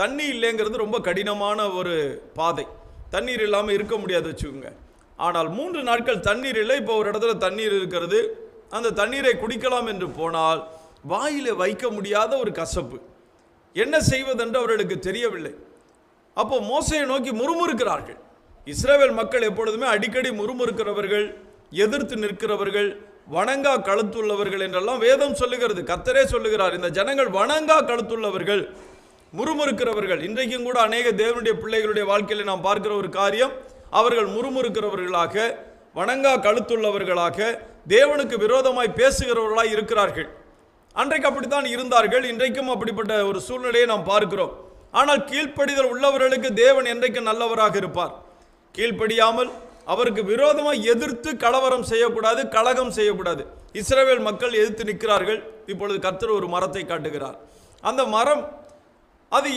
தண்ணி இல்லைங்கிறது ரொம்ப கடினமான ஒரு பாதை. தண்ணீர் இல்லாமல் இருக்க முடியாது வச்சுக்கோங்க. ஆனால் 3 நாட்கள் தண்ணீர் இல்லை. இப்போ ஒரு இடத்துல தண்ணீர் இருக்கிறது. அந்த தண்ணீரை குடிக்கலாம் என்று போனால் வாயில வைக்க முடியாத ஒரு கசப்பு. என்ன செய்வதென்று அவர்களுக்கு தெரியவில்லை. அப்போ மோசையை நோக்கி முறுமுறுக்கிறார்கள். இஸ்ரவேல் மக்கள் எப்பொழுதுமே அடிக்கடி முறுமுறுக்கிறவர்கள், எதிர்த்து நிற்கிறவர்கள், வணங்கா கழுத்துள்ளவர்கள் என்றெல்லாம் வேதம் சொல்லுகிறது. கர்த்தரே சொல்லுகிறார், இந்த ஜனங்கள் வணங்கா கழுத்துள்ளவர்கள், முறுமுறுக்கிறவர்கள். இன்றைக்கும் கூட அநேக தேவனுடைய பிள்ளைகளுடைய வாழ்க்கையில் நாம் பார்க்கிற ஒரு காரியம், அவர்கள் முறுமுறுக்கிறவர்களாக, வணங்கா கழுத்துள்ளவர்களாக, தேவனுக்கு விரோதமாய் பேசுகிறவர்களாய் இருக்கிறார்கள். அன்றைக்கு அப்படித்தான் இருந்தார்கள். இன்றைக்கும் அப்படிப்பட்ட ஒரு சூழ்நிலையை நாம் பார்க்கிறோம். ஆனால் கீழ்ப்படிதல் உள்ளவர்களுக்கு தேவன் என்றைக்கு நல்லவராக இருப்பார். கீழ்ப்படியாமல் அவருக்கு விரோதமாக எதிர்த்து கலவரம் செய்யக்கூடாது, கலகம் செய்யக்கூடாது. இஸ்ரவேல் மக்கள் எதிர்த்து நிற்கிறார்கள். இப்பொழுது கர்த்தர் ஒரு மரத்தை காட்டுகிறார். அந்த மரம் அது